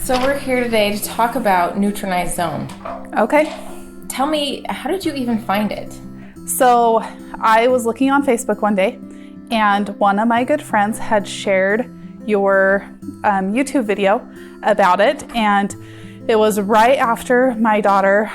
So we're here today to talk about Nutranize Zone. Okay. Tell me, how did you even find it? So I was looking on Facebook one day, and one of my good friends had shared your YouTube video about it, and it was right after my daughter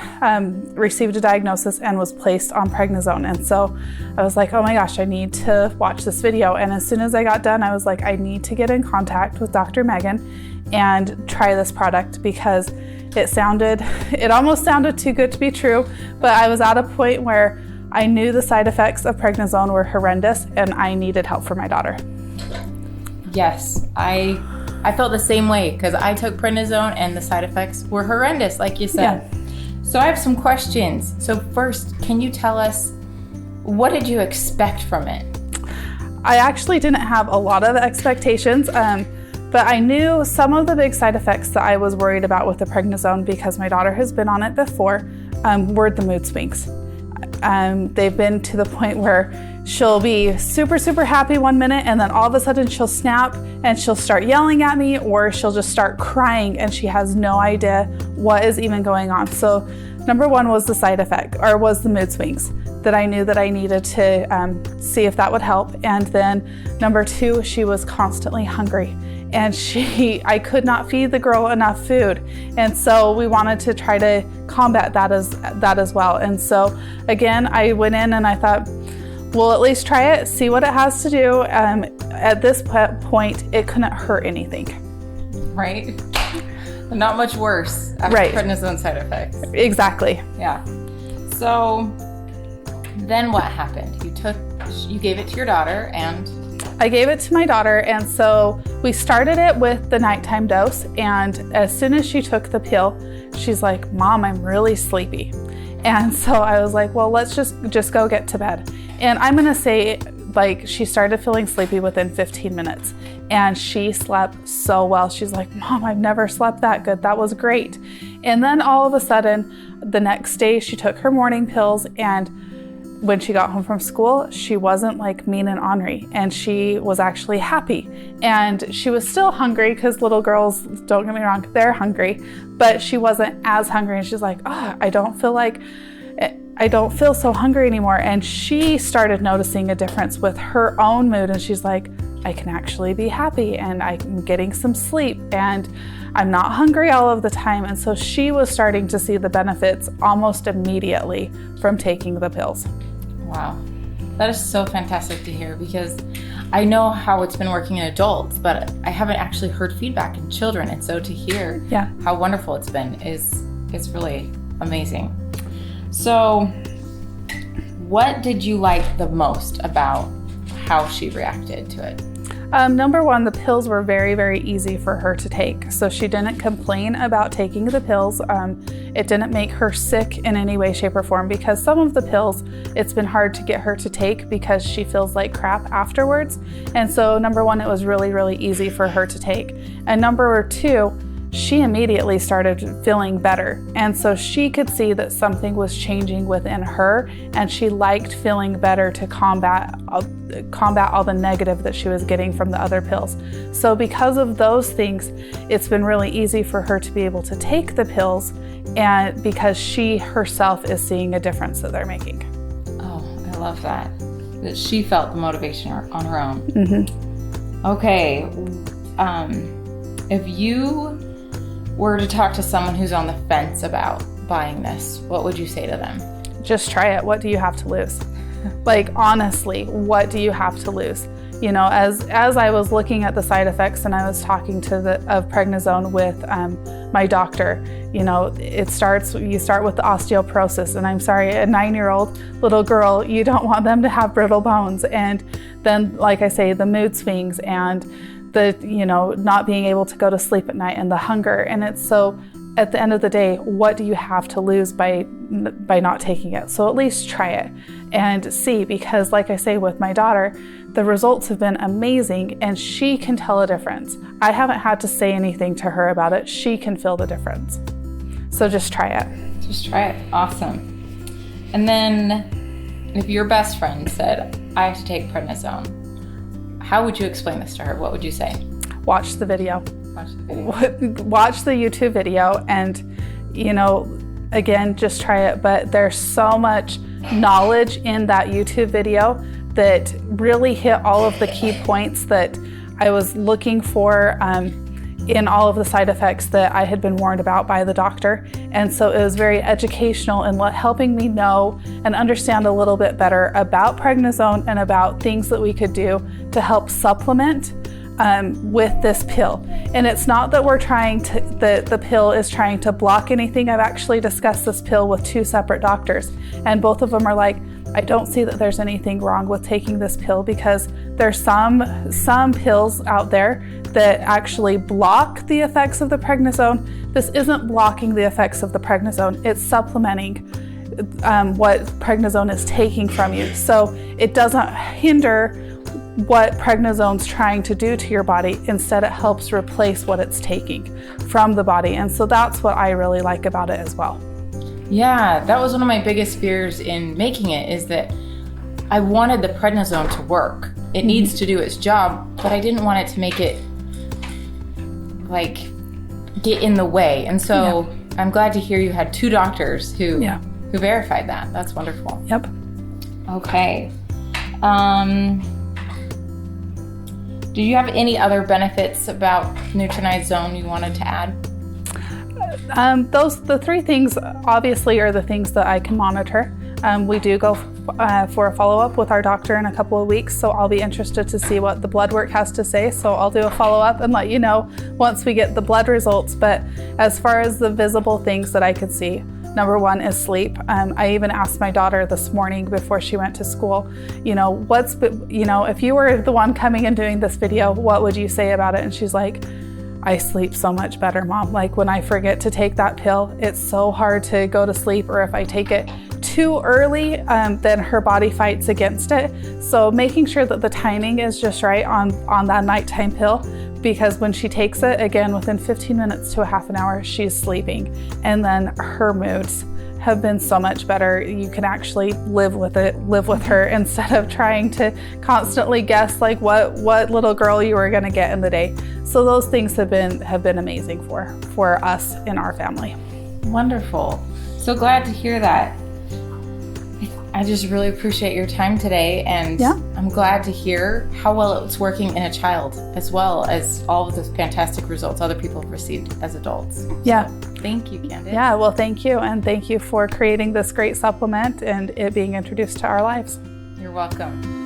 received a diagnosis and was placed on Prednisone. And so I was like, oh my gosh, I need to watch this video. And as soon as I got done, I was like, I need to get in contact with Dr. Megan and try this product, because it almost sounded too good to be true, but I was at a point where I knew the side effects of Prednisone were horrendous and I needed help for my daughter. Yes, I felt the same way, because I took Prednisone and the side effects were horrendous, like you said. Yeah. So I have some questions. So first, can you tell us, what did you expect from it? I actually didn't have a lot of expectations, but I knew some of the big side effects that I was worried about with the Prednisone, because my daughter has been on it before, were the mood swings. They've been to the point where she'll be super, super happy one minute, and then all of a sudden she'll snap and she'll start yelling at me, or she'll just start crying and she has no idea what is even going on. So number one was the side effect, or was the mood swings, that I knew that I needed to see if that would help. And then number two, she was constantly hungry, and I could not feed the girl enough food. And so we wanted to try to combat that as well. And so again, I went in and I thought, we'll at least try it, see what it has to do. At this point, it couldn't hurt anything. Right? Not much worse after Prednisone side effects. Exactly. Yeah. So then what happened? You gave it to your daughter, and... I gave it to my daughter, and so we started it with the nighttime dose, and as soon as she took the pill, she's like, Mom, I'm really sleepy. And so I was like, well, let's just go get to bed. And I'm gonna say, like, she started feeling sleepy within 15 minutes, and she slept so well. She's like, Mom, I've never slept that good. That was great. And then all of a sudden, the next day, she took her morning pills, and when she got home from school, she wasn't like mean and ornery, and she was actually happy. And she was still hungry, because little girls, don't get me wrong, they're hungry, but she wasn't as hungry. And she's like, oh, I don't feel so hungry anymore. And she started noticing a difference with her own mood, and she's like, I can actually be happy, and I'm getting some sleep, and I'm not hungry all of the time. And so she was starting to see the benefits almost immediately from taking the pills. Wow. That is so fantastic to hear, because I know how it's been working in adults, but I haven't actually heard feedback in children. And so to hear how wonderful it's been is really amazing. So what did you like the most about how she reacted to it? Number one, the pills were very, very easy for her to take. So she didn't complain about taking the pills. It didn't make her sick in any way, shape, or form, because some of the pills, it's been hard to get her to take because she feels like crap afterwards. And so number one, it was really, really easy for her to take. And number two, she immediately started feeling better. And so she could see that something was changing within her, and she liked feeling better to combat all the negative that she was getting from the other pills. So because of those things, it's been really easy for her to be able to take the pills, and because she herself is seeing a difference that they're making. Oh, I love that she felt the motivation on her own. Mm-hmm. Okay. If you were to talk to someone who's on the fence about buying this, what would you say to them? Just try it. What do you have to lose? Like, honestly, what do you have to lose? You know, as I was looking at the side effects and I was talking of Prednisone with my doctor, you know, you start with the osteoporosis, and I'm sorry, a 9-year-old little girl, you don't want them to have brittle bones. And then, like I say, the mood swings and the, you know, not being able to go to sleep at night and the hunger. And it's so, at the end of the day, what do you have to lose by not taking it? So at least try it and see, because like I say, with my daughter, the results have been amazing, and she can tell a difference. I haven't had to say anything to her about it. She can feel the difference. So just try it. Just try it. Awesome. And then if your best friend said, I have to take Prednisone, how would you explain this to her? What would you say? Watch the video. watch the YouTube video and, you know, again, just try it. But there's so much knowledge in that YouTube video that really hit all of the key points that I was looking for in all of the side effects that I had been warned about by the doctor. And so it was very educational in helping me know and understand a little bit better about prednisone and about things that we could do to help supplement with this pill. And it's not that we're trying to, the pill is trying to block anything. I've actually discussed this pill with 2 separate doctors, and both of them are like, I don't see that there's anything wrong with taking this pill, because there's some pills out there that actually block the effects of the prednisone. This isn't blocking the effects of the prednisone, it's supplementing what prednisone is taking from you. So it doesn't hinder what prednisone's trying to do to your body. Instead, it helps replace what it's taking from the body. And so that's what I really like about it as well. Yeah, that was one of my biggest fears in making it, is that I wanted the prednisone to work. It needs to do its job, but I didn't want it to make it like get in the way. And so I'm glad to hear you had 2 doctors who verified that. That's wonderful. Yep. Okay. Do you have any other benefits about Nutranize Zone you wanted to add? The 3 things obviously are the things that I can monitor. We do go for a follow-up with our doctor in a couple of weeks, so I'll be interested to see what the blood work has to say. So I'll do a follow-up and let you know once we get the blood results. But as far as the visible things that I could see, number 1 is sleep. I even asked my daughter this morning before she went to school, if you were the one coming and doing this video, what would you say about it? And she's like, I sleep so much better, Mom. Like when I forget to take that pill, it's so hard to go to sleep, or if I take it too early, then her body fights against it. So making sure that the timing is just right on that nighttime pill, because when she takes it, again, within 15 minutes to a half an hour, she's sleeping. And then her moods have been so much better. You can actually live with her, instead of trying to constantly guess like what little girl you were gonna get in the day. So those things have been amazing for us in our family. Wonderful. So glad to hear that. I just really appreciate your time today, and I'm glad to hear how well it's working in a child, as well as all of the fantastic results other people have received as adults. Yeah. So, thank you, Candace. Yeah, well, thank you, and thank you for creating this great supplement and it being introduced to our lives. You're welcome.